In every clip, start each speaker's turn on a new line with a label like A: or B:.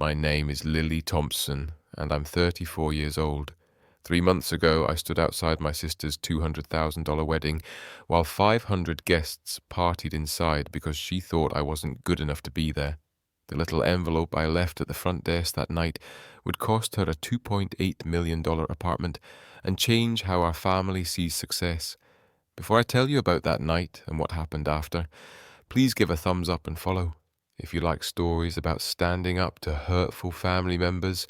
A: My name is Lily Thompson, and I'm 34 years old. 3 months ago, I stood outside my sister's $200,000 wedding while 500 guests partied inside because she thought I wasn't good enough to be there. The little envelope I left at the front desk that night would cost her a $2.8 million apartment and change how our family sees success. Before I tell you about that night and what happened after, please give a thumbs up and follow. If you like stories about standing up to hurtful family members,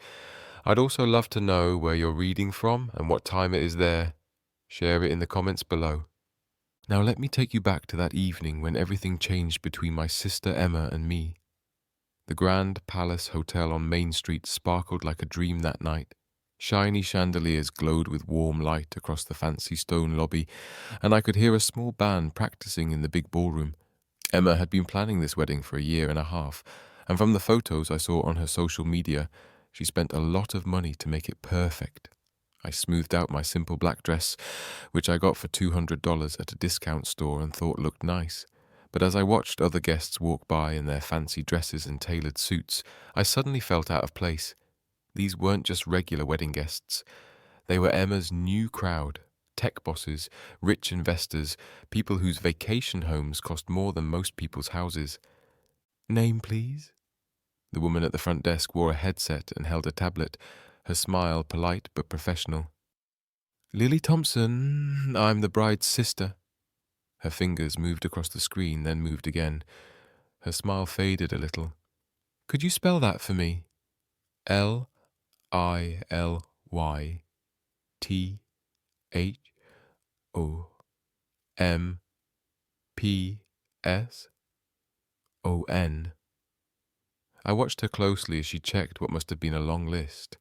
A: I'd also love to know where you're reading from and what time it is there. Share it in the comments below. Now let me take you back to that evening when everything changed between my sister Emma and me. The Grand Palace Hotel on Main Street sparkled like a dream that night. Shiny chandeliers glowed with warm light across the fancy stone lobby, and I could hear a small band practicing in the big ballroom. Emma had been planning this wedding for a year and a half, and from the photos I saw on her social media, she spent a lot of money to make it perfect. I smoothed out my simple black dress, which I got for $200 at a discount store and thought looked nice. But as I watched other guests walk by in their fancy dresses and tailored suits, I suddenly felt out of place. These weren't just regular wedding guests. They were Emma's new crowd. Tech bosses, rich investors, people whose vacation homes cost more than most people's houses. Name, please? The woman at the front desk wore a headset and held a tablet, her smile polite but professional. Lily Thompson, I'm the bride's sister. Her fingers moved across the screen, then moved again. Her smile faded a little. Could you spell that for me? Lily Thompson. I watched her closely as she checked what must have been a long list.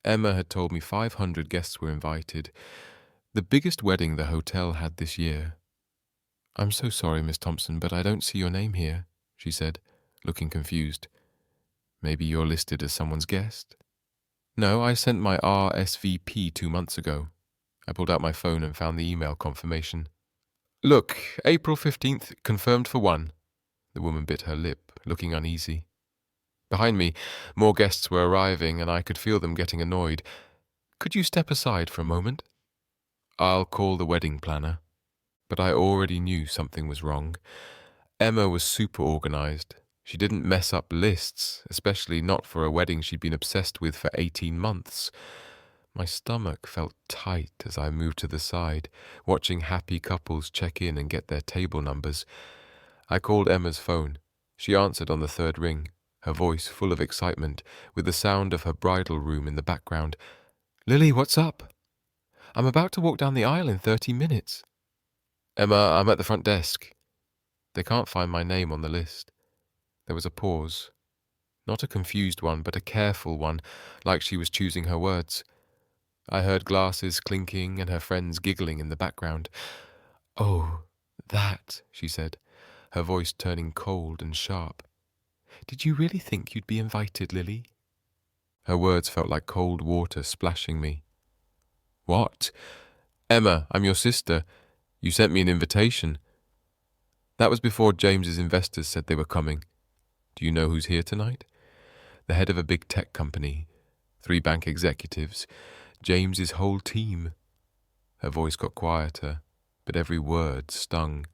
A: Emma had told me 500 guests were invited, the biggest wedding the hotel had this year. I'm so sorry, Miss Thompson, but I don't see your name here, she said, looking confused. Maybe you're listed as someone's guest? No, I sent my RSVP 2 months ago. I pulled out my phone and found the email confirmation. Look, April 15th, confirmed for 1. The woman bit her lip, looking uneasy. Behind me, more guests were arriving, and I could feel them getting annoyed. Could you step aside for a moment? I'll call the wedding planner. But I already knew something was wrong. Emma was super organized. She didn't mess up lists, especially not for a wedding she'd been obsessed with for 18 months. My stomach felt tight as I moved to the side, watching happy couples check in and get their table numbers. I called Emma's phone. She answered on the 3rd ring, her voice full of excitement, with the sound of her bridal room in the background. Lily, what's up? I'm about to walk down the aisle in 30 minutes. Emma, I'm at the front desk. They can't find my name on the list. There was a pause. Not a confused one, but a careful one, like she was choosing her words. I heard glasses clinking and her friends giggling in the background. Oh, that, she said, her voice turning cold and sharp. Did you really think you'd be invited, Lily? Her words felt like cold water splashing me. What? Emma, I'm your sister. You sent me an invitation. That was before James's investors said they were coming. Do you know who's here tonight? The head of a big tech company, 3 bank executives, James's whole team. Her voice got quieter, but every word stung.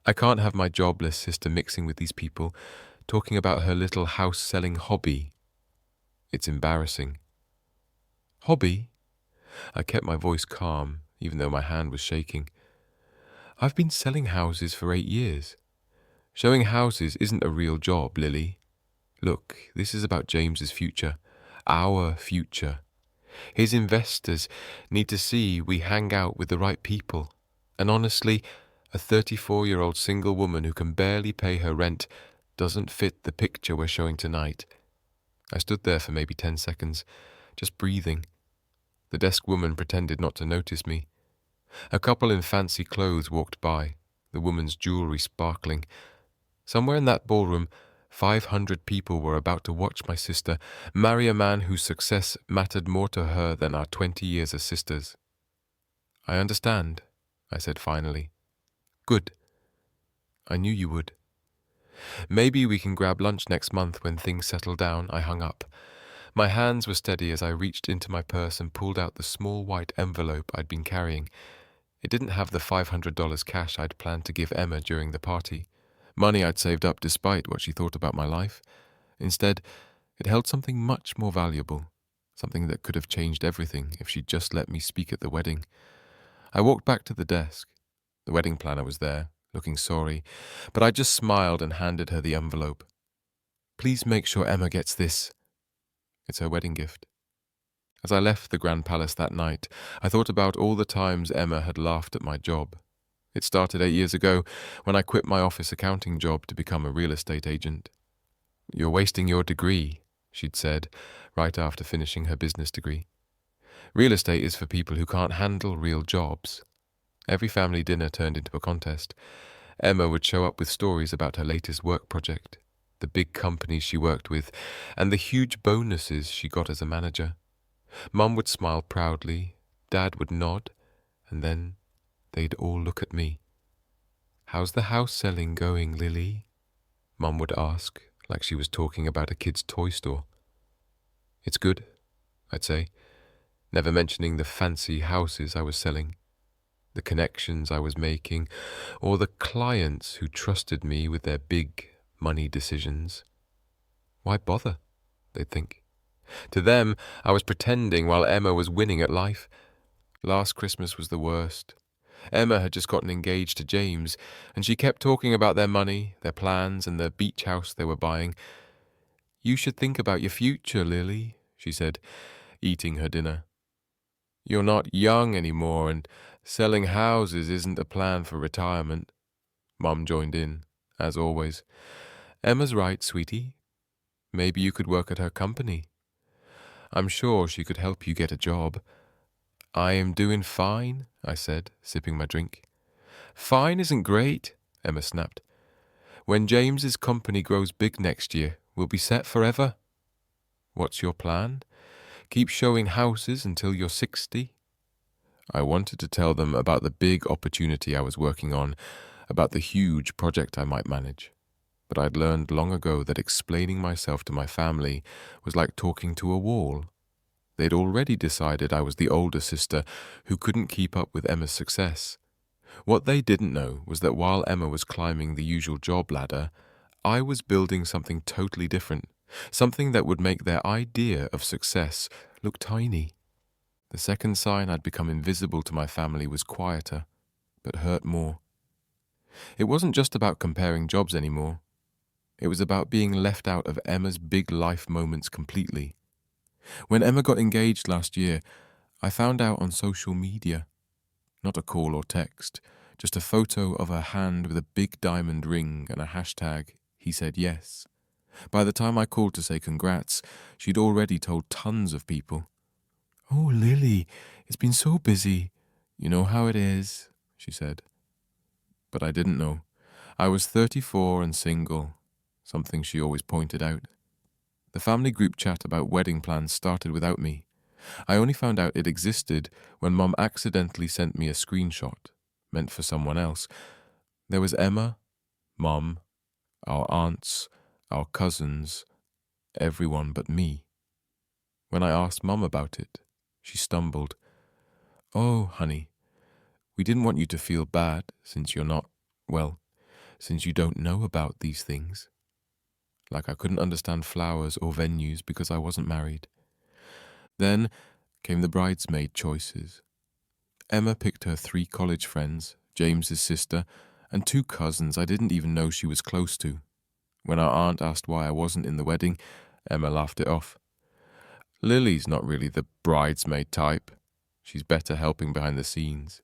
A: I can't have my jobless sister mixing with these people, talking about her little house-selling hobby. It's embarrassing. Hobby? I kept my voice calm, even though my hand was shaking. I've been selling houses for 8 years. Showing houses isn't a real job, Lily. Look, this is about James's future. Our future. His investors need to see we hang out with the right people. And honestly, a 34-year-old single woman who can barely pay her rent doesn't fit the picture we're showing tonight. I stood there for maybe 10 seconds, just breathing. The desk woman pretended not to notice me. A couple in fancy clothes walked by, the woman's jewelry sparkling. Somewhere in that ballroom, 500 people were about to watch my sister marry a man whose success mattered more to her than our 20 years as sisters. I understand, I said finally. Good. I knew you would. Maybe we can grab lunch next month when things settle down, I hung up. My hands were steady as I reached into my purse and pulled out the small white envelope I'd been carrying. It didn't have the $500 cash I'd planned to give Emma during the party, money I'd saved up despite what she thought about my life. Instead, it held something much more valuable, something that could have changed everything if she'd just let me speak at the wedding. I walked back to the desk. The wedding planner was there, looking sorry, but I just smiled and handed her the envelope. Please make sure Emma gets this. It's her wedding gift. As I left the Grand Palace that night, I thought about all the times Emma had laughed at my job. It started 8 years ago when I quit my office accounting job to become a real estate agent. You're wasting your degree, she'd said, right after finishing her business degree. Real estate is for people who can't handle real jobs. Every family dinner turned into a contest. Emma would show up with stories about her latest work project, the big companies she worked with, and the huge bonuses she got as a manager. Mum would smile proudly, Dad would nod, and then they'd all look at me. How's the house selling going, Lily? Mum would ask, like she was talking about a kid's toy store. It's good, I'd say, never mentioning the fancy houses I was selling, the connections I was making, or the clients who trusted me with their big money decisions. Why bother, they'd think. To them, I was pretending while Emma was winning at life. Last Christmas was the worst. Emma had just gotten engaged to James, and she kept talking about their money, their plans, and the beach house they were buying. You should think about your future, Lily, she said, eating her dinner. You're not young anymore, and selling houses isn't a plan for retirement. Mum joined in, as always. Emma's right, sweetie. Maybe you could work at her company. I'm sure she could help you get a job. I am doing fine, I said, sipping my drink. Fine isn't great, Emma snapped. When James's company grows big next year, we'll be set forever. What's your plan? Keep showing houses until you're 60? I wanted to tell them about the big opportunity I was working on, about the huge project I might manage. But I'd learned long ago that explaining myself to my family was like talking to a wall. They'd already decided I was the older sister who couldn't keep up with Emma's success. What they didn't know was that while Emma was climbing the usual job ladder, I was building something totally different, something that would make their idea of success look tiny. The second sign I'd become invisible to my family was quieter, but hurt more. It wasn't just about comparing jobs anymore. It was about being left out of Emma's big life moments completely. When Emma got engaged last year, I found out on social media. Not a call or text, just a photo of her hand with a big diamond ring and a hashtag, he said yes. By the time I called to say congrats, she'd already told tons of people. Oh, Lily, it's been so busy. You know how it is, she said. But I didn't know. I was 34 and single, something she always pointed out. The family group chat about wedding plans started without me. I only found out it existed when Mum accidentally sent me a screenshot, meant for someone else. There was Emma, Mum, our aunts, our cousins, everyone but me. When I asked Mum about it, she stumbled. Oh, honey, we didn't want you to feel bad since you're not, well, since you don't know about these things. Like I couldn't understand flowers or venues because I wasn't married. Then came the bridesmaid choices. Emma picked her 3 college friends, James's sister, and 2 cousins I didn't even know she was close to. When our aunt asked why I wasn't in the wedding, Emma laughed it off. Lily's not really the bridesmaid type. She's better helping behind the scenes.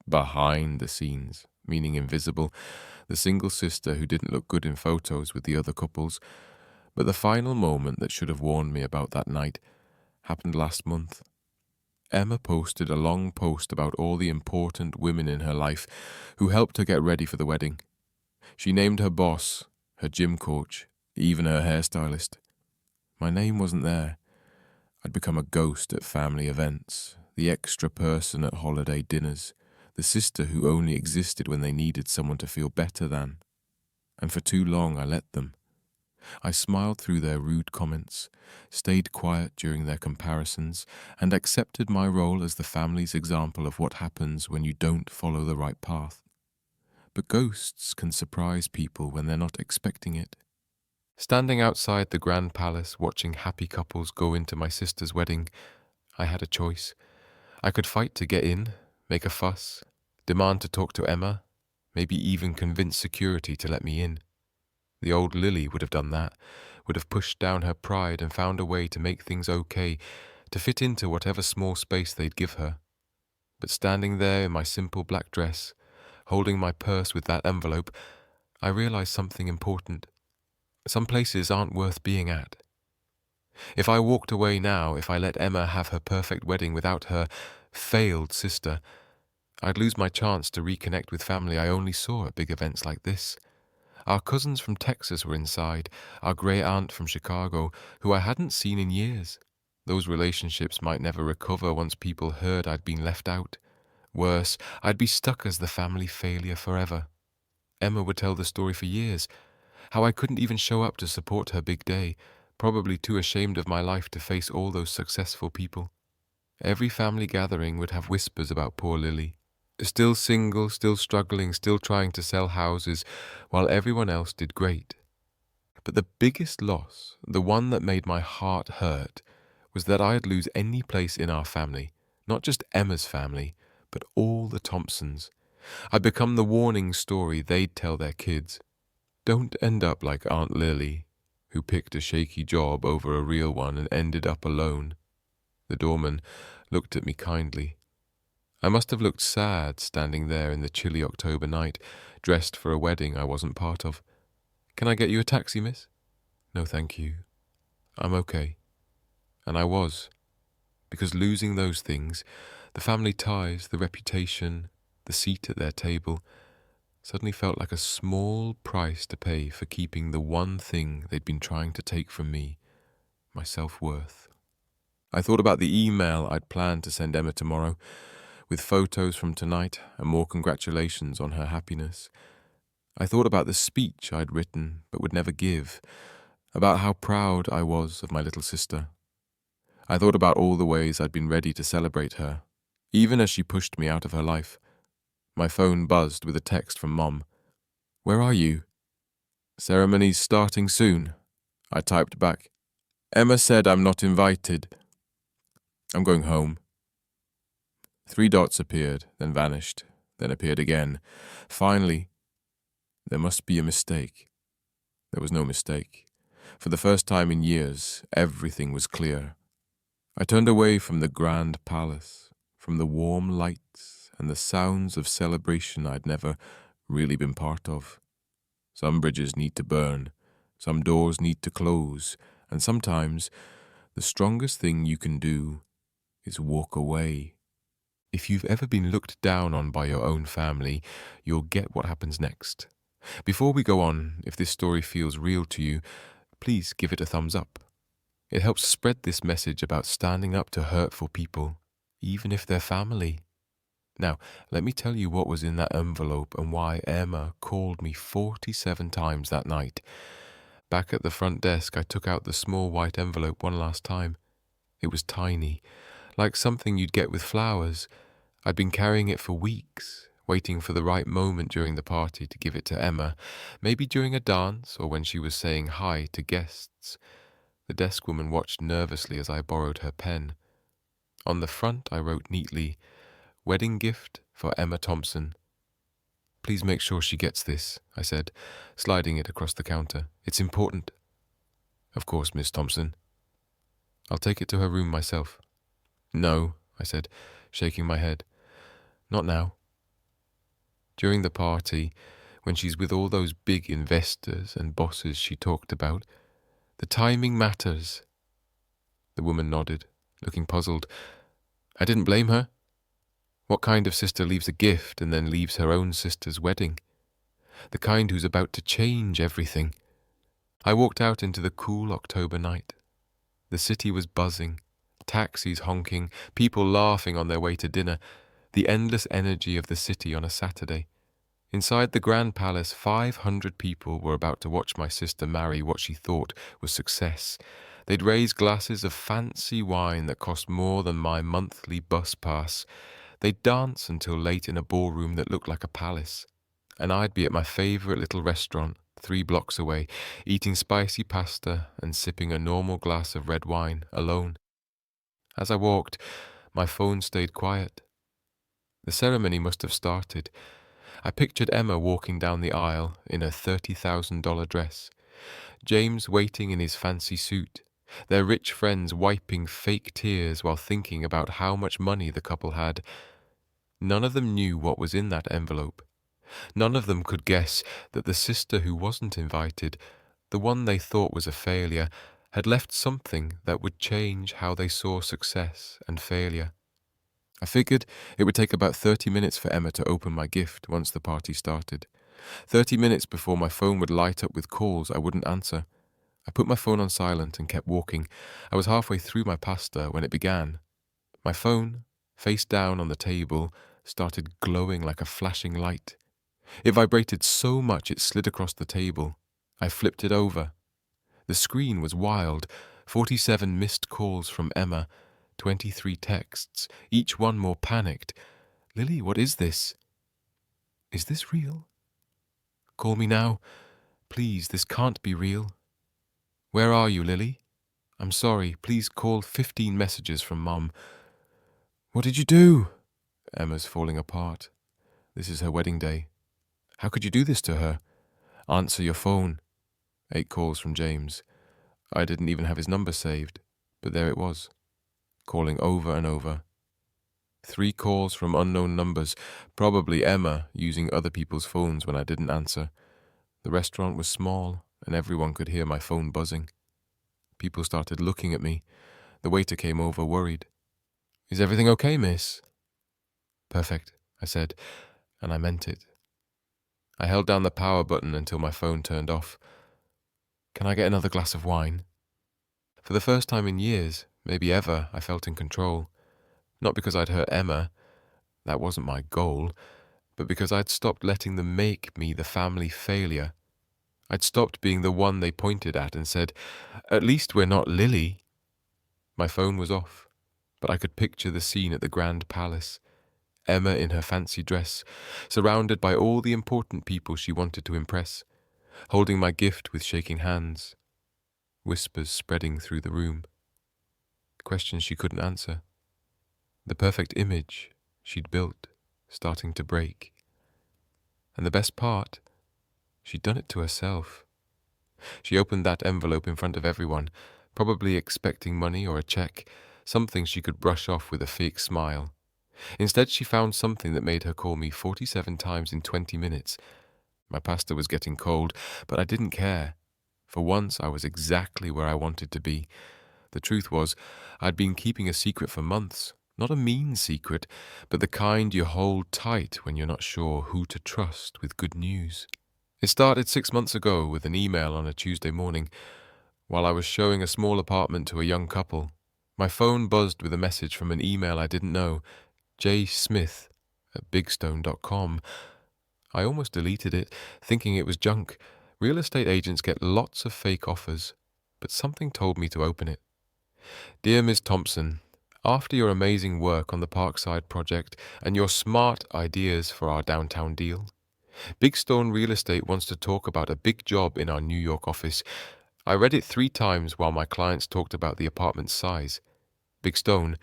A: Behind the scenes, meaning invisible, the single sister who didn't look good in photos with the other couples. But the final moment that should have warned me about that night happened last month. Emma posted a long post about all the important women in her life who helped her get ready for the wedding. She named her boss, her gym coach, even her hairstylist. My name wasn't there. I'd become a ghost at family events, the extra person at holiday dinners, the sister who only existed when they needed someone to feel better than. and for too long I let them. I smiled through their rude comments, stayed quiet during their comparisons, and accepted my role as the family's example of what happens when you don't follow the right path. But ghosts can surprise people when they're not expecting it. Standing outside the grand palace watching happy couples go into my sister's wedding, I had a choice. I could fight to get in, make a fuss, demand to talk to Emma, maybe even convince security to let me in. The old Lily would have done that, would have pushed down her pride and found a way to make things okay, to fit into whatever small space they'd give her. But standing there in my simple black dress, holding my purse with that envelope, I realized something important. Some places aren't worth being at. If I walked away now, if I let Emma have her perfect wedding without her failed sister, I'd lose my chance to reconnect with family I only saw at big events like this. Our cousins from Texas were inside, our grey aunt from Chicago, who I hadn't seen in years. Those relationships might never recover once people heard I'd been left out. Worse, I'd be stuck as the family failure forever. Emma would tell the story for years, how I couldn't even show up to support her big day, probably too ashamed of my life to face all those successful people. Every family gathering would have whispers about poor Lily. Still single, still struggling, still trying to sell houses, while everyone else did great. But the biggest loss, the one that made my heart hurt, was that I'd lose any place in our family, not just Emma's family, but all the Thompsons. I'd become the warning story they'd tell their kids. Don't end up like Aunt Lily, who picked a shaky job over a real one and ended up alone. The doorman looked at me kindly. I must have looked sad standing there in the chilly October night, dressed for a wedding I wasn't part of. Can I get you a taxi, miss? No, thank you. I'm okay. And I was. Because losing those things, the family ties, the reputation, the seat at their table, suddenly felt like a small price to pay for keeping the one thing they'd been trying to take from me, my self-worth. I thought about the email I'd planned to send Emma tomorrow, with photos from tonight and more congratulations on her happiness. I thought about the speech I'd written but would never give, about how proud I was of my little sister. I thought about all the ways I'd been ready to celebrate her, even as she pushed me out of her life. My phone buzzed with a text from Mom. Where are you? Ceremony's starting soon, I typed back. Emma said I'm not invited. I'm going home. 3 dots appeared, then vanished, then appeared again. Finally, there must be a mistake. There was no mistake. For the first time in years, everything was clear. I turned away from the grand palace, from the warm lights and the sounds of celebration I'd never really been part of. Some bridges need to burn, some doors need to close, and sometimes the strongest thing you can do is walk away. If you've ever been looked down on by your own family, you'll get what happens next. Before we go on, if this story feels real to you, please give it a thumbs up. It helps spread this message about standing up to hurtful people, even if they're family. Now, let me tell you what was in that envelope and why Emma called me 47 times that night. Back at the front desk, I took out the small white envelope one last time. It was tiny, like something you'd get with flowers. I'd been carrying it for weeks, waiting for the right moment during the party to give it to Emma, maybe during a dance or when she was saying hi to guests. The desk woman watched nervously as I borrowed her pen. On the front I wrote neatly, "Wedding gift for Emma Thompson." "Please make sure she gets this," I said, sliding it across the counter. "It's important." "Of course, Miss Thompson. I'll take it to her room myself." "No," I said, shaking my head. "Not now. During the party, when she's with all those big investors and bosses she talked about, the timing matters." The woman nodded, looking puzzled. I didn't blame her. What kind of sister leaves a gift and then leaves her own sister's wedding? The kind who's about to change everything. I walked out into the cool October night. The city was buzzing, taxis honking, people laughing on their way to dinner, the endless energy of the city on a Saturday. Inside the Grand Palace, 500 people were about to watch my sister marry what she thought was success. They'd raise glasses of fancy wine that cost more than my monthly bus pass. They'd dance until late in a ballroom that looked like a palace. And I'd be at my favorite little restaurant, 3 blocks away, eating spicy pasta and sipping a normal glass of red wine alone. As I walked, my phone stayed quiet. The ceremony must have started. I pictured Emma walking down the aisle in a $30,000 dress, James waiting in his fancy suit, their rich friends wiping fake tears while thinking about how much money the couple had. None of them knew what was in that envelope. None of them could guess that the sister who wasn't invited, the one they thought was a failure, had left something that would change how they saw success and failure. I figured it would take about 30 minutes for Emma to open my gift once the party started. 30 minutes before my phone would light up with calls I wouldn't answer. I put my phone on silent and kept walking. I was halfway through my pasta when it began. My phone, face down on the table, started glowing like a flashing light. It vibrated so much it slid across the table. I flipped it over. The screen was wild. 47 missed calls from Emma, 23 texts, each one more panicked. "Lily, what is this? Is this real? Call me now. Please, this can't be real. Where are you, Lily? I'm sorry. Please call 15 messages from Mum. What did you do?" Emma's falling apart. This is her wedding day. How could you do this to her? Answer your phone. 8 calls from James. I didn't even have his number saved, but there it was, calling over and over. 3 calls from unknown numbers, probably Emma using other people's phones when I didn't answer. The restaurant was small, and everyone could hear my phone buzzing. People started looking at me. The waiter came over, worried. "Is everything okay, miss?" "Perfect," I said, and I meant it. I held down the power button until my phone turned off. "Can I get another glass of wine?" For the first time in years, maybe ever, I felt in control. Not because I'd hurt Emma, that wasn't my goal, but because I'd stopped letting them make me the family failure. I'd stopped being the one they pointed at and said, "At least we're not Lily." My phone was off, but I could picture the scene at the Grand Palace. Emma in her fancy dress, surrounded by all the important people she wanted to impress, holding my gift with shaking hands, whispers spreading through the room, questions she couldn't answer. The perfect image she'd built starting to break. And the best part, she'd done it to herself. She opened that envelope in front of everyone, probably expecting money or a check, something she could brush off with a fake smile. Instead, she found something that made her call me 47 times in 20 minutes. My pasta was getting cold, but I didn't care. For once, I was exactly where I wanted to be. The truth was, I'd been keeping a secret for months. Not a mean secret, but the kind you hold tight when you're not sure who to trust with good news. It started 6 months ago with an email on a Tuesday morning. While I was showing a small apartment to a young couple, my phone buzzed with a message from an email I didn't know, jsmith@bigstone.com. I almost deleted it, thinking it was junk. Real estate agents get lots of fake offers, but something told me to open it. "Dear Ms. Thompson, after your amazing work on the Parkside project and your smart ideas for our downtown deal, Big Stone Real Estate wants to talk about a big job in our New York office. I read it 3 times while my clients talked about the apartment's size. Big Stone,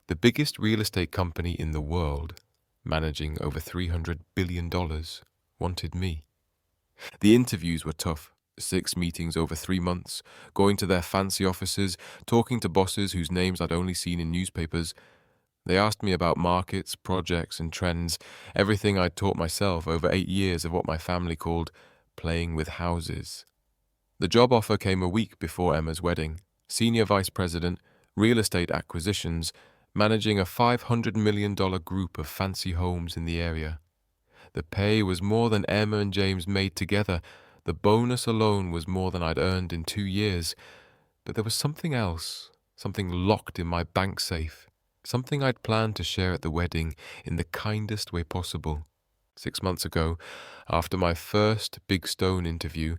A: the biggest real estate company in the world, managing over $300 billion, wanted me. The interviews were tough. 6 meetings over 3 months, going to their fancy offices, talking to bosses whose names I'd only seen in newspapers. They asked me about markets, projects, and trends, everything I'd taught myself over 8 years of what my family called playing with houses. The job offer came a week before Emma's wedding. Senior Vice President, Real Estate Acquisitions, managing a $500 million group of fancy homes in the area. The pay was more than Emma and James made together. The bonus alone was more than I'd earned in 2 years. But there was something else, something locked in my bank safe, something I'd planned to share at the wedding in the kindest way possible. 6 months ago, after my first Big Stone interview,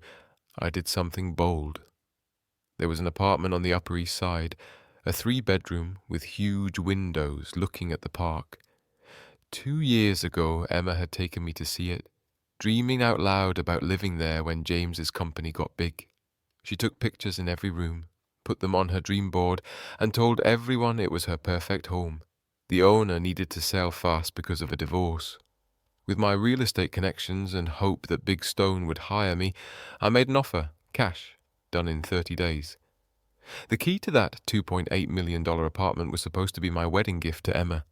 A: I did something bold. There was an apartment on the Upper East Side, a 3-bedroom with huge windows looking at the park. 2 years ago, Emma had taken me to see it, dreaming out loud about living there when James's company got big. She took pictures in every room, put them on her dream board, and told everyone it was her perfect home. The owner needed to sell fast because of a divorce. With my real estate connections and hope that Big Stone would hire me, I made an offer, cash, done in 30 days. The key to that $2.8 million apartment was supposed to be my wedding gift to Emma.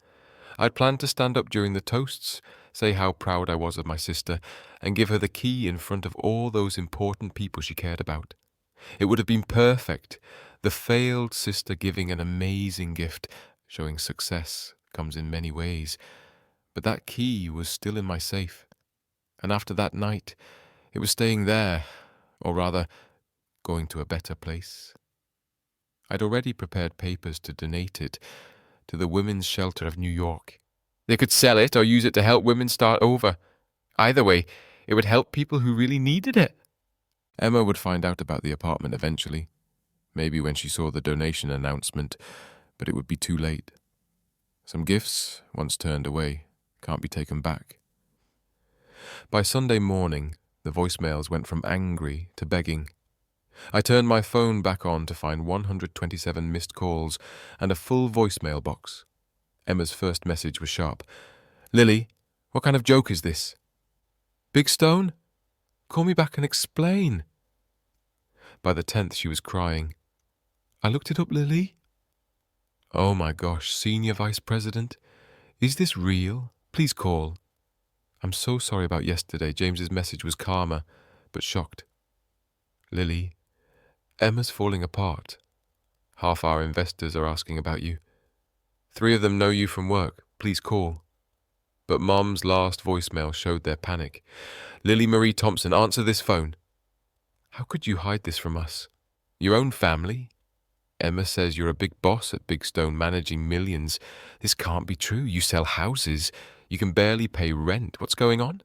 A: I'd planned to stand up during the toasts, say how proud I was of my sister, and give her the key in front of all those important people she cared about. It would have been perfect, the failed sister giving an amazing gift, showing success comes in many ways. But that key was still in my safe, and after that night, it was staying there, or rather, going to a better place. I'd already prepared papers to donate it to the Women's Shelter of New York. They could sell it or use it to help women start over. Either way, it would help people who really needed it. Emma would find out about the apartment eventually, maybe when she saw the donation announcement, but it would be too late. Some gifts, once turned away, can't be taken back. By Sunday morning, the voicemails went from angry to begging. I turned my phone back on to find 127 missed calls and a full voicemail box. Emma's first message was sharp. "Lily, what kind of joke is this? Big Stone? Call me back and explain." By the 10th, she was crying. "I looked it up, Lily." "Oh my gosh, Senior Vice President? Is this real? Please call. I'm so sorry about yesterday. James's message was calmer, but shocked. Lily, Emma's falling apart. Half our investors are asking about you. 3 of them know you from work. Please call." But Mom's last voicemail showed their panic. "Lily Marie Thompson, answer this phone." "How could you hide this from us? Your own family? Emma says you're a big boss at Big Stone managing millions. This can't be true. You sell houses. You can barely pay rent. What's going on?"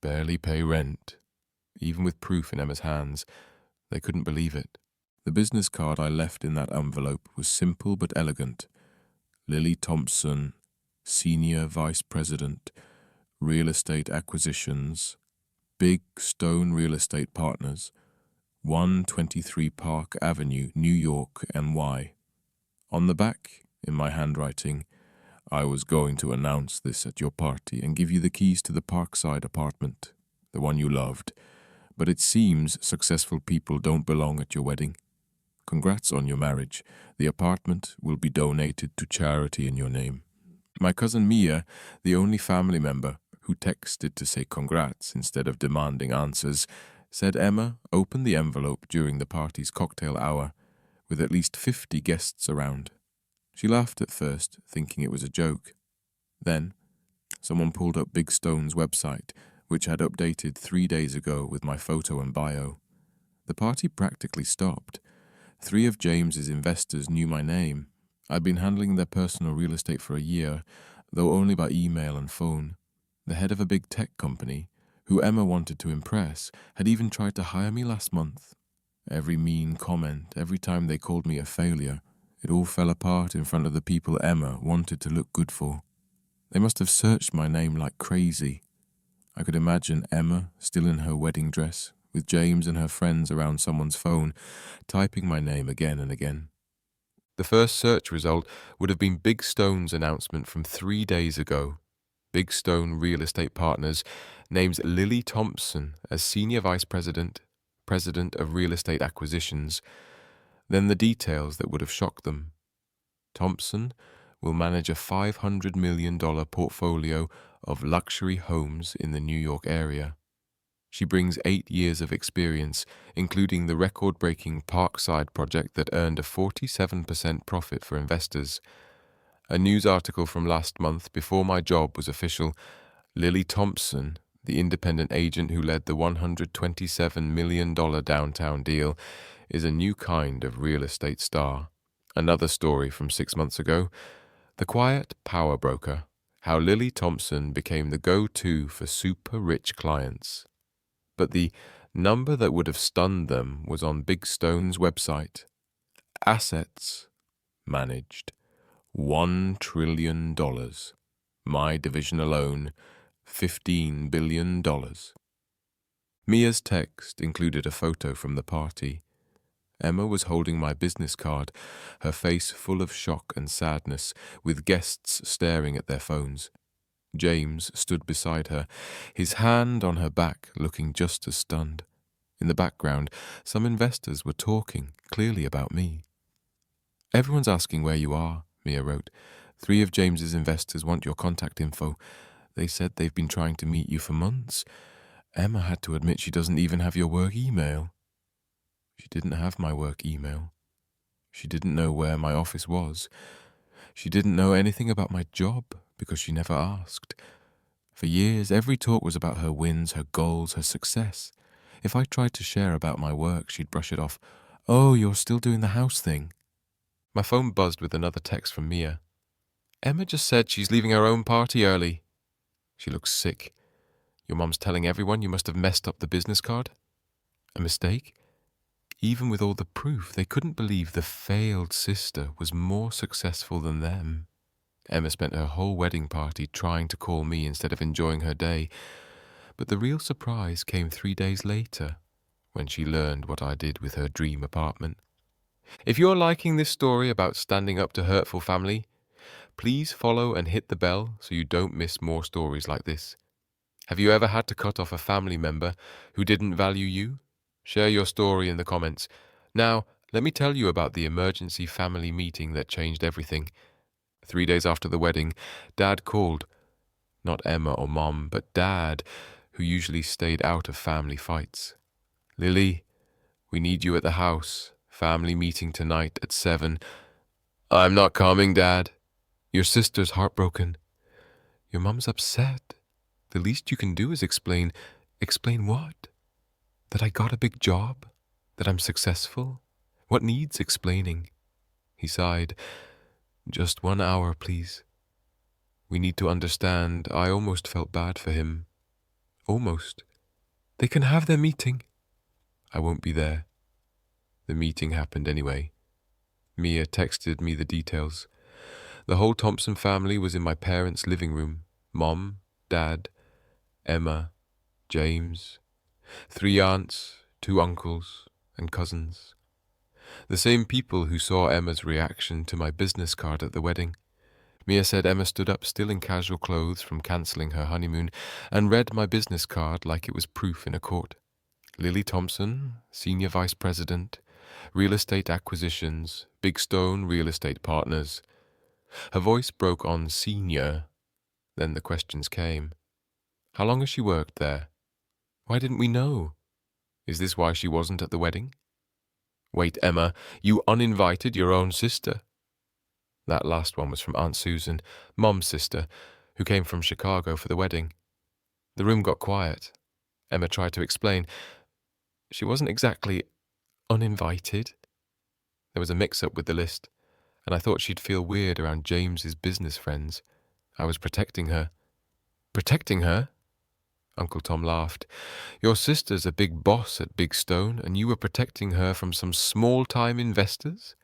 A: Barely pay rent. Even with proof in Emma's hands, they couldn't believe it. The business card I left in that envelope was simple but elegant. Lily Thompson, Senior Vice President, Real Estate Acquisitions, Big Stone Real Estate Partners, 123 Park Avenue, New York, NY. On the back, in my handwriting, "I was going to announce this at your party and give you the keys to the Parkside apartment, the one you loved. But it seems successful people don't belong at your wedding. Congrats on your marriage. The apartment will be donated to charity in your name." My cousin Mia, the only family member who texted to say congrats instead of demanding answers, said Emma opened the envelope during the party's cocktail hour, with at least 50 guests around. She laughed at first, thinking it was a joke. Then, someone pulled up Big Stone's website, which had updated 3 days ago with my photo and bio. The party practically stopped. 3 of James's investors knew my name. I'd been handling their personal real estate for a year, though only by email and phone. The head of a big tech company, who Emma wanted to impress, had even tried to hire me last month. Every mean comment, every time they called me a failure, it all fell apart in front of the people Emma wanted to look good for. They must have searched my name like crazy. I could imagine Emma, still in her wedding dress, with James and her friends around someone's phone, typing my name again and again. The first search result would have been Big Stone's announcement from 3 days ago. Big Stone Real Estate Partners names Lily Thompson as Senior Vice President, President of Real Estate Acquisitions. Then the details that would have shocked them. Thompson will manage a $500 million portfolio of luxury homes in the New York area. She brings 8 years of experience, including the record-breaking Parkside project that earned a 47% profit for investors. A news article from last month, before my job was official, Lily Thompson, the independent agent who led the $127 million downtown deal, is a new kind of real estate star. Another story from 6 months ago, the quiet power broker, How Lily Thompson became the go-to for super-rich clients. But the number that would have stunned them was on Big Stone's website. Assets managed $1 trillion. My division alone, $15 billion. Mia's text included a photo from the party. Emma was holding my business card, her face full of shock and sadness, with guests staring at their phones. James stood beside her, his hand on her back, looking just as stunned. In the background, some investors were talking, clearly about me. "Everyone's asking where you are," Mia wrote. "3 of James's investors want your contact info. They said they've been trying to meet you for months. Emma had to admit she doesn't even have your work email." She didn't have my work email. She didn't know where my office was. She didn't know anything about my job because she never asked. For years, every talk was about her wins, her goals, her success. If I tried to share about my work, she'd brush it off. "Oh, you're still doing the house thing." My phone buzzed with another text from Mia. "Emma just said she's leaving her own party early. She looks sick. Your mom's telling everyone you must have messed up the business card." A mistake? Even with all the proof, they couldn't believe the failed sister was more successful than them. Emma spent her whole wedding party trying to call me instead of enjoying her day. But the real surprise came 3 days later, when she learned what I did with her dream apartment. If you're liking this story about standing up to hurtful family, please follow and hit the bell so you don't miss more stories like this. Have you ever had to cut off a family member who didn't value you? Share your story in the comments. Now, let me tell you about the emergency family meeting that changed everything. 3 days after the wedding, Dad called. Not Emma or Mom, but Dad, who usually stayed out of family fights. "Lily, we need you at the house. Family meeting tonight at 7. "I'm not coming, Dad. Your sister's heartbroken." "Your mom's upset. The least you can do is explain." "Explain what? That I got a big job? That I'm successful? What needs explaining?" He sighed. "Just 1 hour, please. We need to understand." I almost felt bad for him. Almost. "They can have their meeting." "I won't be there." The meeting happened anyway. Mia texted me the details. The whole Thompson family was in my parents' living room. Mom, Dad, Emma, James, 3 aunts, 2 uncles, and cousins. The same people who saw Emma's reaction to my business card at the wedding. Mia said Emma stood up still in casual clothes from cancelling her honeymoon and read my business card like it was proof in a court. Lily Thompson, Senior Vice President, Real Estate Acquisitions, Big Stone Real Estate Partners. Her voice broke on senior. Then the questions came. How long has she worked there? Why didn't we know? Is this why she wasn't at the wedding? Wait, Emma, you uninvited your own sister. That last one was from Aunt Susan, Mom's sister, who came from Chicago for the wedding. The room got quiet. Emma tried to explain. She wasn't exactly uninvited. There was a mix-up with the list, and I thought she'd feel weird around James's business friends. I was protecting her. Protecting her? Uncle Tom laughed. Your sister's a big boss at Big Stone, and you were protecting her from some small-time investors?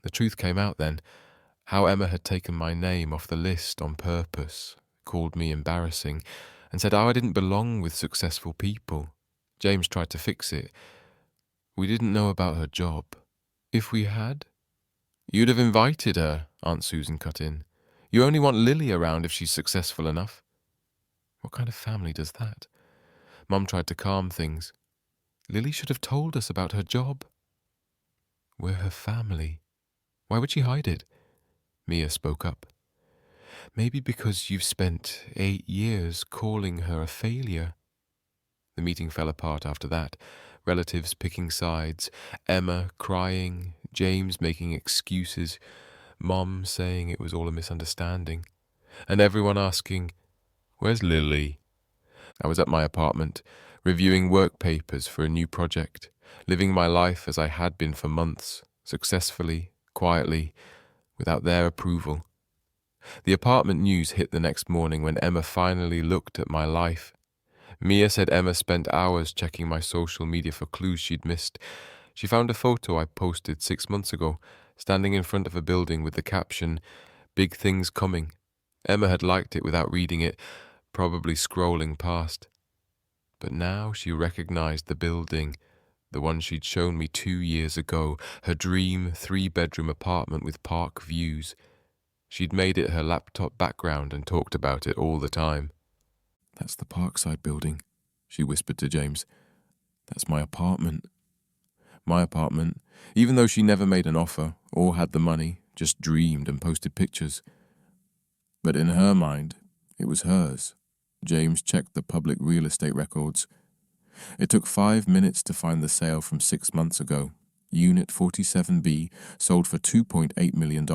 A: The truth came out then. How Emma had taken my name off the list on purpose, called me embarrassing, and said how I didn't belong with successful people. James tried to fix it. We didn't know about her job. If we had, you'd have invited her, Aunt Susan cut in. You only want Lily around if she's successful enough. What kind of family does that? Mum tried to calm things. Lily should have told us about her job. We're her family. Why would she hide it? Mia spoke up. Maybe because you've spent 8 years calling her a failure. The meeting fell apart after that. Relatives picking sides, Emma crying, James making excuses, Mom saying it was all a misunderstanding, and everyone asking, "Where's Lily?" I was at my apartment, reviewing work papers for a new project, living my life as I had been for months, successfully, quietly, without their approval. The apartment news hit the next morning when Emma finally looked at my life. Mia said Emma spent hours checking my social media for clues she'd missed. She found a photo I posted 6 months ago, standing in front of a building with the caption, "Big things coming." Emma had liked it without reading it, probably scrolling past. But now she recognized the building, the one she'd shown me 2 years ago, her dream 3-bedroom apartment with park views. She'd made it her laptop background and talked about it all the time. "That's the Parkside building," she whispered to James. "That's my apartment." My apartment, even though she never made an offer or had the money, just dreamed and posted pictures. But in her mind, it was hers. James checked the public real estate records. It took 5 minutes to find the sale from 6 months ago. Unit 47B sold for $2.8 million,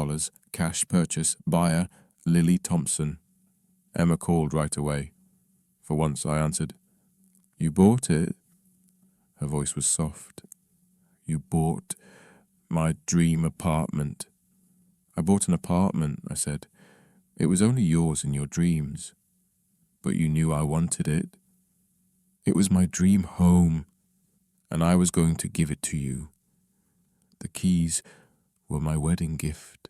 A: cash purchase, buyer, Lily Thompson. Emma called right away. For once I answered. "You bought it?" Her voice was soft. "You bought my dream apartment." "I bought an apartment," I said. "It was only yours in your dreams. But you knew I wanted it. It was my dream home, and I was going to give it to you. The keys were my wedding gift.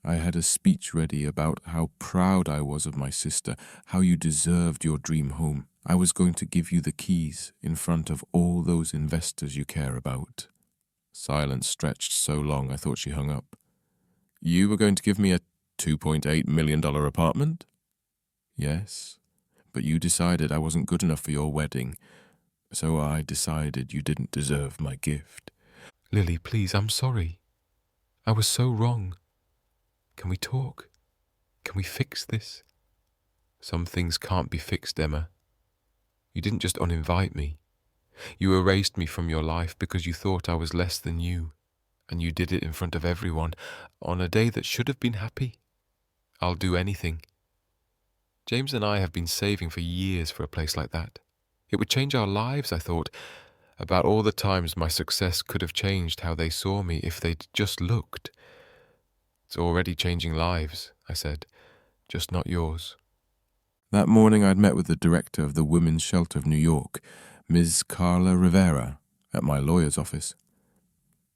A: I had a speech ready about how proud I was of my sister, how you deserved your dream home. I was going to give you the keys in front of all those investors you care about." Silence stretched so long I thought she hung up. "You were going to give me a $2.8 million apartment?" "Yes, but you decided I wasn't good enough for your wedding, so I decided you didn't deserve my gift." "Lily, please, I'm sorry. I was so wrong. Can we talk? Can we fix this?" "Some things can't be fixed, Emma. You didn't just uninvite me. You erased me from your life because you thought I was less than you, and you did it in front of everyone, on a day that should have been happy. I'll do anything. James and I have been saving for years for a place like that. It would change our lives, I thought, about all the times my success could have changed how they saw me if they'd just looked." "It's already changing lives," I said, "just not yours." That morning I'd met with the director of the Women's Shelter of New York, Ms. Carla Rivera, at my lawyer's office.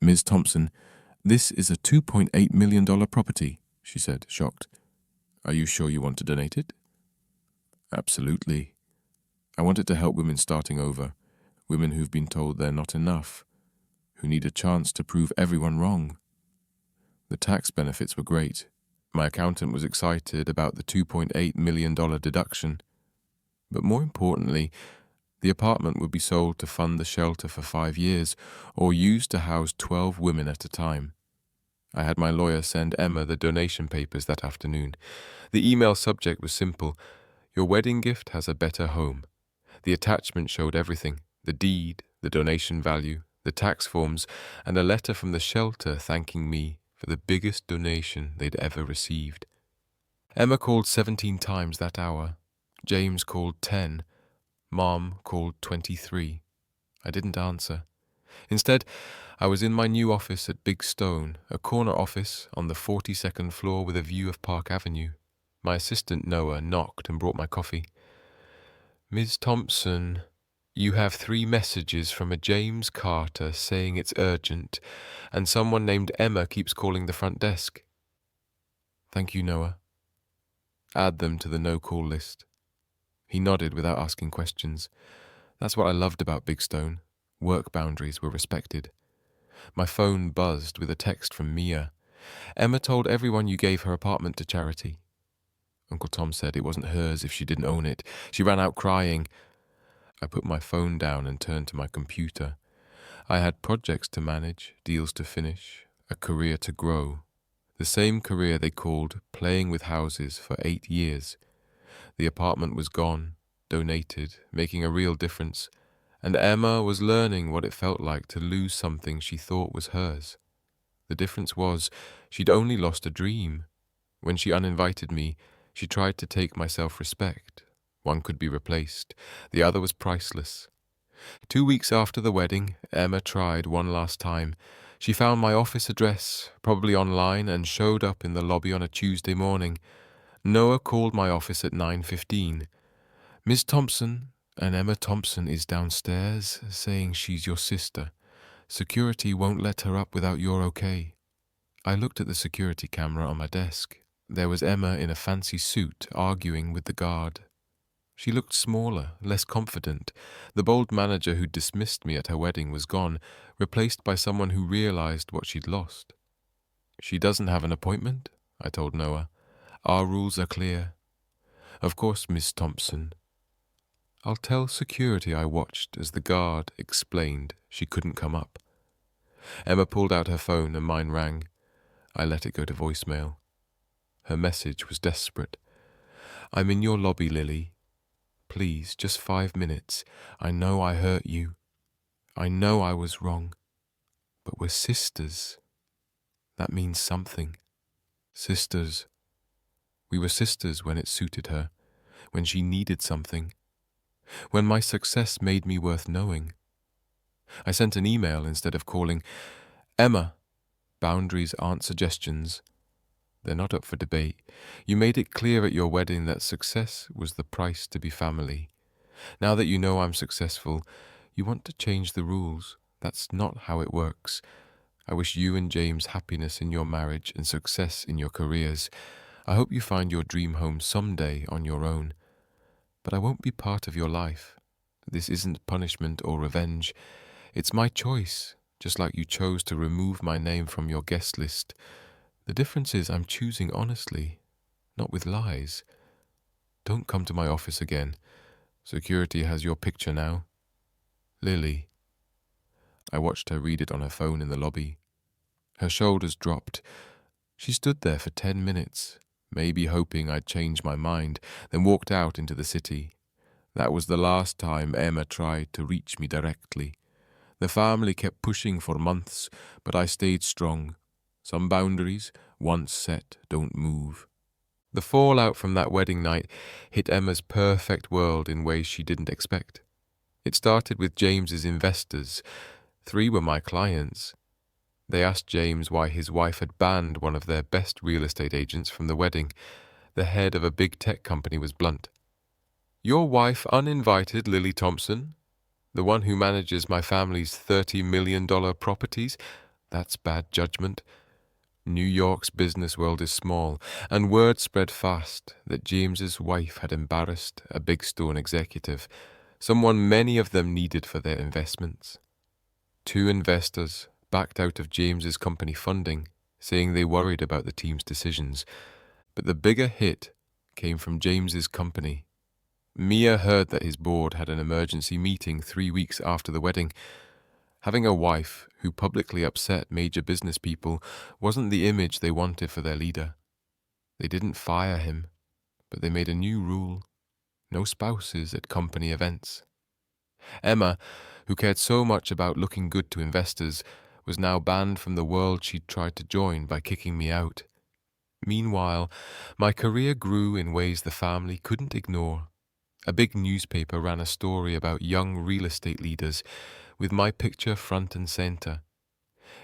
A: "Ms. Thompson, this is a $2.8 million property," she said, shocked. "Are you sure you want to donate it?" "Absolutely. I want it to help women starting over, women who've been told they're not enough, who need a chance to prove everyone wrong." The tax benefits were great. My accountant was excited about the $2.8 million deduction. But more importantly, the apartment would be sold to fund the shelter for 5 years, or used to house 12 women at a time. I had my lawyer send Emma the donation papers that afternoon. The email subject was simple: "Your wedding gift has a better home." The attachment showed everything: the deed, the donation value, the tax forms, and a letter from the shelter thanking me for the biggest donation they'd ever received. Emma called 17 times that hour. James called 10. Mom called 23. I didn't answer. Instead, I was in my new office at Big Stone, a corner office on the 42nd floor with a view of Park Avenue. My assistant Noah knocked and brought my coffee. "Ms. Thompson, you have 3 messages from a James Carter saying it's urgent, and someone named Emma keeps calling the front desk." "Thank you, Noah." "Add them to the no-call list." He nodded without asking questions. That's what I loved about Big Stone. Work boundaries were respected. My phone buzzed with a text from Mia. "Emma told everyone you gave her apartment to charity." Uncle Tom said it wasn't hers if she didn't own it. She ran out crying. I put my phone down and turned to my computer. I had projects to manage, deals to finish, a career to grow. The same career they called playing with houses for 8 years. The apartment was gone, donated, making a real difference, and Emma was learning what it felt like to lose something she thought was hers. The difference was, she'd only lost a dream. When she uninvited me, she tried to take my self-respect. One could be replaced. The other was priceless. 2 weeks after the wedding, Emma tried one last time. She found my office address, probably online, and showed up in the lobby on a Tuesday morning. Noah called my office at 9:15. Miss Thompson, and Emma Thompson is downstairs saying she's your sister. Security won't let her up without your okay. I looked at the security camera on my desk. There was Emma in a fancy suit arguing with the guard. She looked smaller, less confident. The bold manager who dismissed me at her wedding was gone, replaced by someone who realized what she'd lost. She doesn't have an appointment, I told Noah. Our rules are clear. Of course, Miss Thompson. I'll tell security I watched as the guard explained she couldn't come up. Emma pulled out her phone and mine rang. I let it go to voicemail. Her message was desperate. I'm in your lobby, Lily. Please, just 5 minutes. I know I hurt you. I know I was wrong. But we're sisters. That means something. Sisters. We were sisters when it suited her, when she needed something, when my success made me worth knowing. I sent an email instead of calling. Emma, boundaries aren't suggestions. They're not up for debate. You made it clear at your wedding that success was the price to be family. Now that you know I'm successful, you want to change the rules. That's not how it works. I wish you and James happiness in your marriage and success in your careers. I hope you find your dream home someday on your own. But I won't be part of your life. This isn't punishment or revenge. It's my choice, just like you chose to remove my name from your guest list. The difference is I'm choosing honestly, not with lies. Don't come to my office again. Security has your picture now. Lily. I watched her read it on her phone in the lobby. Her shoulders dropped. She stood there for 10 minutes, maybe hoping I'd change my mind, then walked out into the city. That was the last time Emma tried to reach me directly. The family kept pushing for months, but I stayed strong. Some boundaries, once set, don't move. The fallout from that wedding night hit Emma's perfect world in ways she didn't expect. It started with James's investors. 3 were my clients. They asked James why his wife had banned one of their best real estate agents from the wedding. The head of a big tech company was blunt. Your wife uninvited Lily Thompson, the one who manages my family's $30 million properties? That's bad judgment. New York's business world is small, and word spread fast that James's wife had embarrassed a big stone executive, someone many of them needed for their investments. 2 investors backed out of James's company funding, saying they worried about the team's decisions. But the bigger hit came from James's company. Mia heard that his board had an emergency meeting 3 weeks after the wedding. Having a wife who publicly upset major business people wasn't the image they wanted for their leader. They didn't fire him, but they made a new rule: no spouses at company events. Emma, who cared so much about looking good to investors, was now banned from the world she'd tried to join by kicking me out. Meanwhile, my career grew in ways the family couldn't ignore. A big newspaper ran a story about young real estate leaders, with my picture front and center.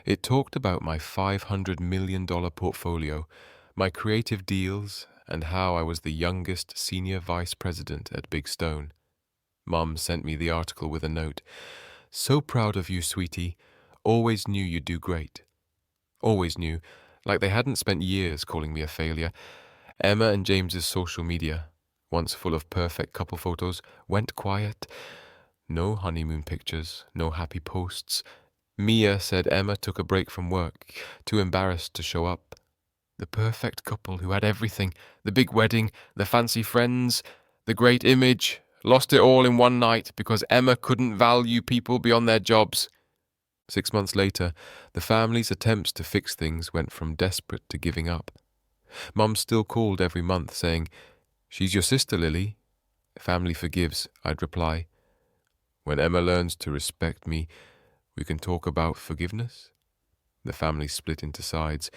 A: It talked about my $500 million portfolio, my creative deals, and how I was the youngest senior vice president at Big Stone. Mom sent me the article with a note. So proud of you, sweetie. Always knew you'd do great. Always knew, like they hadn't spent years calling me a failure. Emma and James's social media, once full of perfect couple photos, went quiet. No honeymoon pictures, no happy posts. Mia said Emma took a break from work, too embarrassed to show up. The perfect couple who had everything, the big wedding, the fancy friends, the great image, lost it all in one night because Emma couldn't value people beyond their jobs. 6 months later, the family's attempts to fix things went from desperate to giving up. Mum still called every month saying, "She's your sister, Lily." "Family forgives," I'd reply. "When Emma learns to respect me, we can talk about forgiveness." The family split into sides.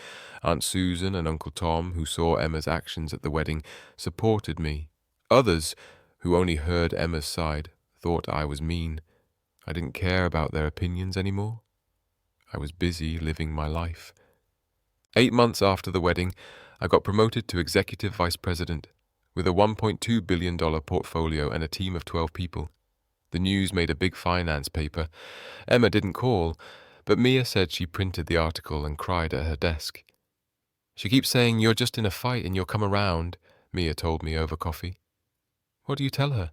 A: Aunt Susan and Uncle Tom, who saw Emma's actions at the wedding, supported me. Others, who only heard Emma's side, thought I was mean. I didn't care about their opinions anymore. I was busy living my life. 8 months after the wedding, I got promoted to executive vice president with a $1.2 billion portfolio and a team of 12 people. The news made a big finance paper. Emma didn't call, but Mia said she printed the article and cried at her desk. She keeps saying, "You're just in a fight and you'll come around," Mia told me over coffee. What do you tell her?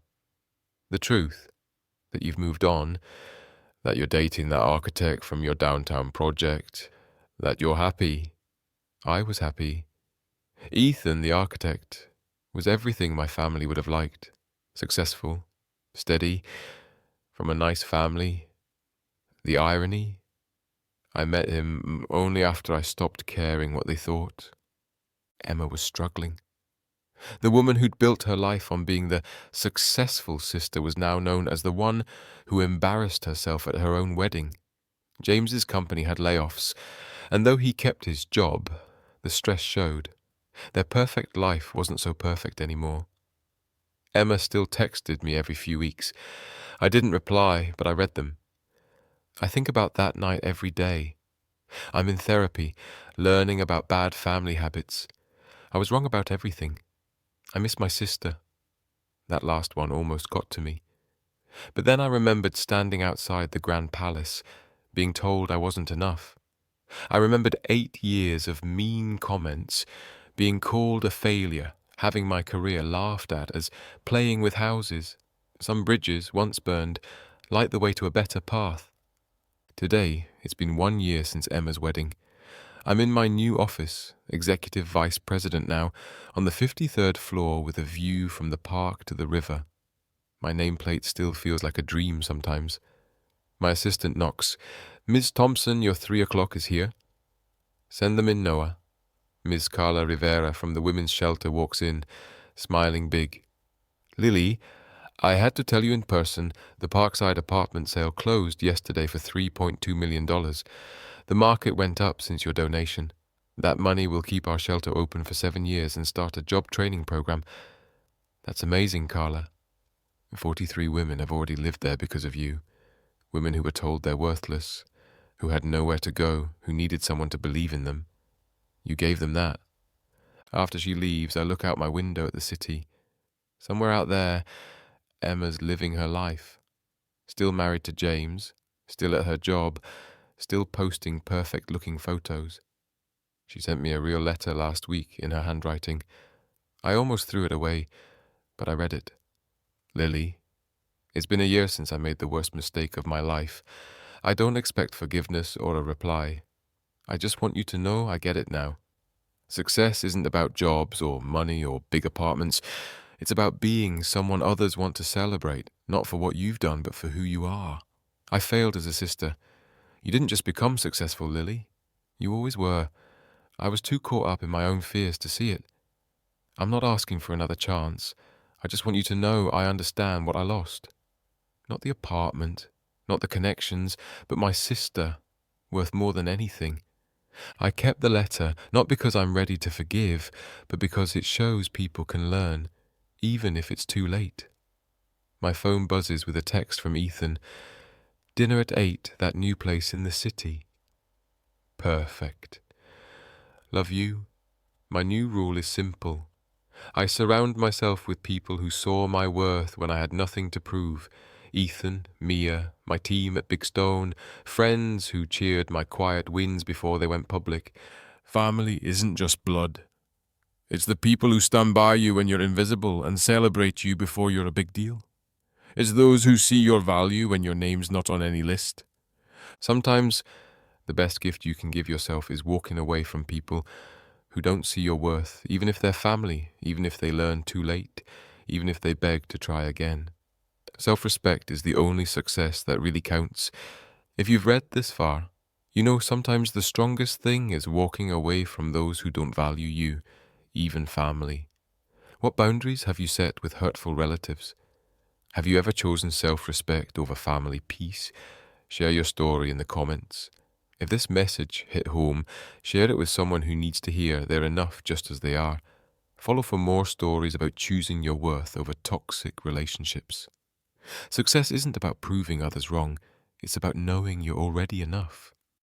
A: The truth, that you've moved on, that you're dating that architect from your downtown project, that you're happy. I was happy. Ethan, the architect, was everything my family would have liked. Successful, steady, from a nice family. The irony, I met him only after I stopped caring what they thought. Emma was struggling. The woman who'd built her life on being the successful sister was now known as the one who embarrassed herself at her own wedding. James's company had layoffs, and though he kept his job, the stress showed. Their perfect life wasn't so perfect anymore. Emma still texted me every few weeks. I didn't reply, but I read them. I think about that night every day. I'm in therapy, learning about bad family habits. I was wrong about everything. I miss my sister. That last one almost got to me. But then I remembered standing outside the Grand Palace, being told I wasn't enough. I remembered 8 years of mean comments, being called a failure, having my career laughed at as playing with houses. Some bridges, once burned, light the way to a better path. Today, it's been 1 year since Emma's wedding. I'm in my new office, executive vice president now, on the 53rd floor with a view from the park to the river. My nameplate still feels like a dream sometimes. My assistant knocks. "Ms. Thompson, your 3 o'clock is here." "Send them in, Noah." Ms. Carla Rivera from the women's shelter walks in, smiling big. "Lily, I had to tell you in person, the Parkside apartment sale closed yesterday for $3.2 million. The market went up since your donation. That money will keep our shelter open for 7 years and start a job training program." "That's amazing, Carla. 43 women have already lived there because of you. Women who were told they're worthless, who had nowhere to go, who needed someone to believe in them. You gave them that." After she leaves, I look out my window at the city. Somewhere out there, Emma's living her life. Still married to James, still at her job, still posting perfect-looking photos. She sent me a real letter last week in her handwriting. I almost threw it away, but I read it. "Lily, it's been a year since I made the worst mistake of my life. I don't expect forgiveness or a reply. I just want you to know I get it now. Success isn't about jobs or money or big apartments. It's about being someone others want to celebrate, not for what you've done, but for who you are. I failed as a sister. You didn't just become successful, Lily. You always were. I was too caught up in my own fears to see it. I'm not asking for another chance. I just want you to know I understand what I lost. Not the apartment, not the connections, but my sister, worth more than anything. I kept the letter, not because I'm ready to forgive, but because it shows people can learn, even if it's too late." My phone buzzes with a text from Ethan. "Dinner at 8, that new place in the city." Perfect. Love you. My new rule is simple. I surround myself with people who saw my worth when I had nothing to prove. Ethan, Mia, my team at Big Stone, friends who cheered my quiet wins before they went public. Family isn't just blood. It's the people who stand by you when you're invisible and celebrate you before you're a big deal. It's those who see your value when your name's not on any list. Sometimes the best gift you can give yourself is walking away from people who don't see your worth, even if they're family, even if they learn too late, even if they beg to try again. Self-respect is the only success that really counts. If you've read this far, you know sometimes the strongest thing is walking away from those who don't value you, even family. What boundaries have you set with hurtful relatives? Have you ever chosen self-respect over family peace? Share your story in the comments. If this message hit home, share it with someone who needs to hear they're enough just as they are. Follow for more stories about choosing your worth over toxic relationships. Success isn't about proving others wrong. It's about knowing you're already enough.